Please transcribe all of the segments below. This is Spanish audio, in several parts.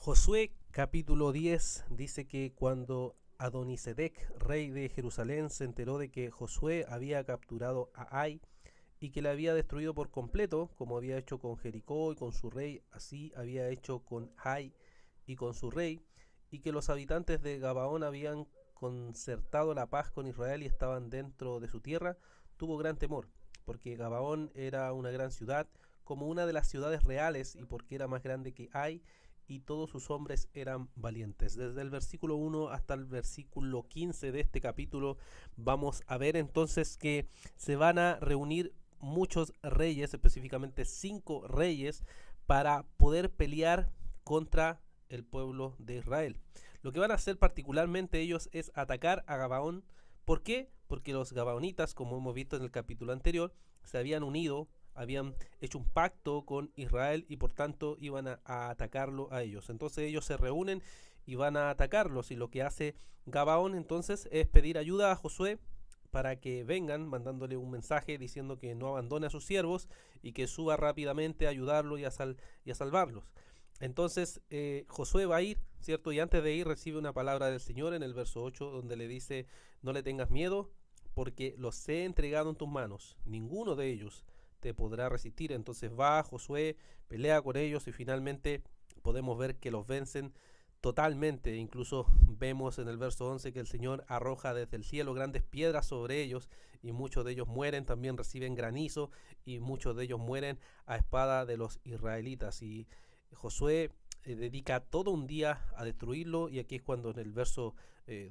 Josué capítulo 10 dice que cuando Adonisedec, rey de Jerusalén, se enteró de que Josué había capturado a Ai y que la había destruido por completo, como había hecho con Jericó y con su rey, así había hecho con Ai y con su rey, y que los habitantes de Gabaón habían concertado la paz con Israel y estaban dentro de su tierra, tuvo gran temor, porque Gabaón era una gran ciudad, como una de las ciudades reales, y porque era más grande que Ai, y todos sus hombres eran valientes. Desde el versículo 1 hasta el versículo 15 de este capítulo vamos a ver entonces que se van a reunir muchos reyes, específicamente 5 reyes, para poder pelear contra el pueblo de Israel. Lo que van a hacer particularmente ellos es atacar a Gabaón. ¿Por qué? Porque los gabaonitas, como hemos visto en el capítulo anterior, se habían unido, habían hecho un pacto con Israel y por tanto iban a atacarlo a ellos. Entonces ellos se reúnen y van a atacarlos, y lo que hace Gabaón entonces es pedir ayuda a Josué para que vengan, mandándole un mensaje diciendo que no abandone a sus siervos y que suba rápidamente a ayudarlo y a salvarlos. Entonces Josué va a ir, ¿cierto? Y antes de ir recibe una palabra del Señor en el verso 8 donde le dice: no le tengas miedo, porque los he entregado en tus manos, ninguno de ellos te podrá resistir. Entonces va Josué, pelea con ellos y finalmente podemos ver que los vencen totalmente. Incluso vemos en el verso 11 que el Señor arroja desde el cielo grandes piedras sobre ellos y muchos de ellos mueren, también reciben granizo y muchos de ellos mueren a espada de los israelitas. Y Josué dedica todo un día a destruirlo, y aquí es cuando en el verso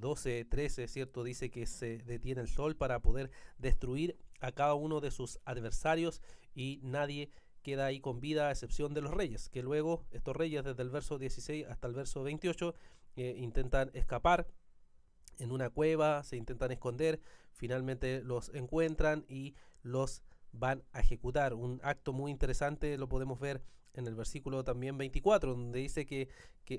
12, 13, ¿cierto? Dice que se detiene el sol para poder destruir a cada uno de sus adversarios y nadie queda ahí con vida a excepción de los reyes, que luego estos reyes desde el verso 16 hasta el verso 28 intentan escapar en una cueva, se intentan esconder, finalmente los encuentran y los van a ejecutar. Un acto muy interesante lo podemos ver en el versículo también 24, donde dice que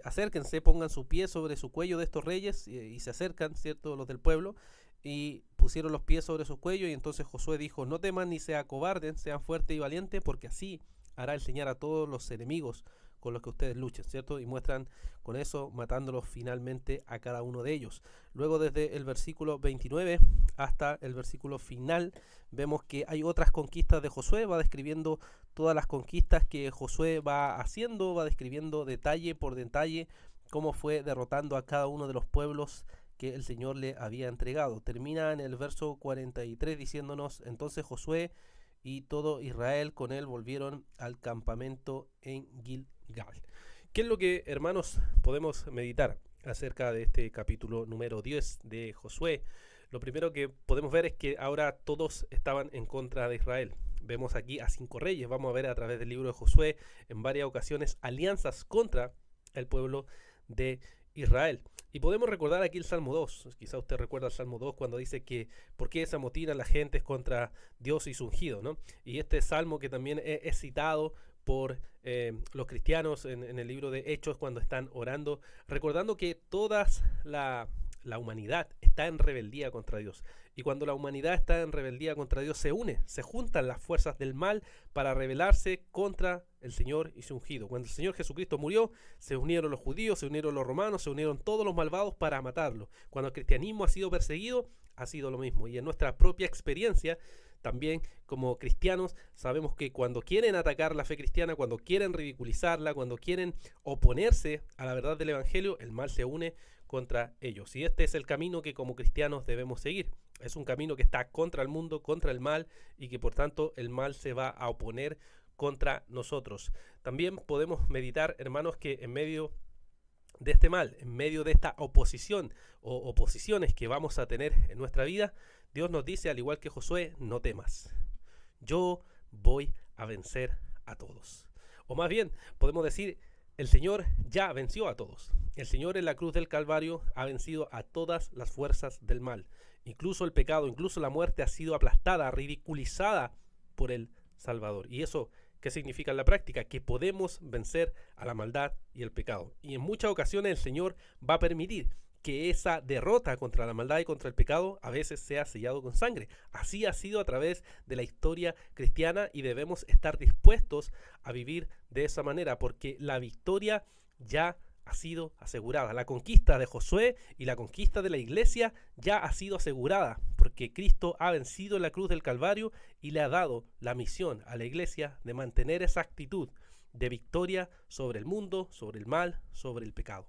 acérquense, pongan su pie sobre su cuello de estos reyes, y se acercan, ¿cierto?, los del pueblo, y pusieron los pies sobre su cuello, y entonces Josué dijo: no teman ni sea cobarden, sean fuertes y valientes, porque así hará el Señor a todos los enemigos con los que ustedes luchen, ¿cierto? Y muestran con eso matándolos finalmente a cada uno de ellos. Luego desde el versículo 29 hasta el versículo final vemos que hay otras conquistas de Josué, va describiendo todas las conquistas que Josué va haciendo, va describiendo detalle por detalle cómo fue derrotando a cada uno de los pueblos que el Señor le había entregado. Termina en el verso 43 diciéndonos: entonces Josué y todo Israel con él volvieron al campamento en Gilgal. ¿Qué es lo que, hermanos, podemos meditar acerca de este capítulo número 10 de Josué? Lo primero que podemos ver es que ahora todos estaban en contra de Israel. Vemos aquí a 5 reyes. Vamos a ver a través del libro de Josué en varias ocasiones alianzas contra el pueblo de Israel. Y podemos recordar aquí el Salmo 2. Quizá usted recuerda el Salmo 2 cuando dice que ¿por qué se amotinan las gentes contra Dios y su ungido?, ¿no? Y este salmo que también es citado por los cristianos en el libro de Hechos cuando están orando, recordando que toda la humanidad está en rebeldía contra Dios. Y cuando la humanidad está en rebeldía contra Dios, se une, se juntan las fuerzas del mal para rebelarse contra el Señor y su ungido. Cuando el Señor Jesucristo murió, se unieron los judíos, se unieron los romanos, se unieron todos los malvados para matarlo. Cuando el cristianismo ha sido perseguido, ha sido lo mismo. Y en nuestra propia experiencia, también como cristianos, sabemos que cuando quieren atacar la fe cristiana, cuando quieren ridiculizarla, cuando quieren oponerse a la verdad del Evangelio, el mal se une contra ellos. Y este es el camino que como cristianos debemos seguir. Es un camino que está contra el mundo, contra el mal, y que por tanto el mal se va a oponer contra nosotros. También podemos meditar, hermanos, que en medio de este mal, en medio de esta oposición o oposiciones que vamos a tener en nuestra vida, Dios nos dice, al igual que Josué: no temas, yo voy a vencer a todos. O más bien, podemos decir, el Señor ya venció a todos. El Señor en la cruz del Calvario ha vencido a todas las fuerzas del mal. Incluso el pecado, incluso la muerte ha sido aplastada, ridiculizada por el Salvador. Y eso, ¿qué significa en la práctica? Que podemos vencer a la maldad y el pecado. Y en muchas ocasiones el Señor va a permitir que esa derrota contra la maldad y contra el pecado a veces sea sellado con sangre. Así ha sido a través de la historia cristiana, y debemos estar dispuestos a vivir de esa manera, porque la victoria ya ha sido asegurada. La conquista de Josué y la conquista de la iglesia ya ha sido asegurada, porque Cristo ha vencido en la cruz del Calvario y le ha dado la misión a la iglesia de mantener esa actitud de victoria sobre el mundo, sobre el mal, sobre el pecado.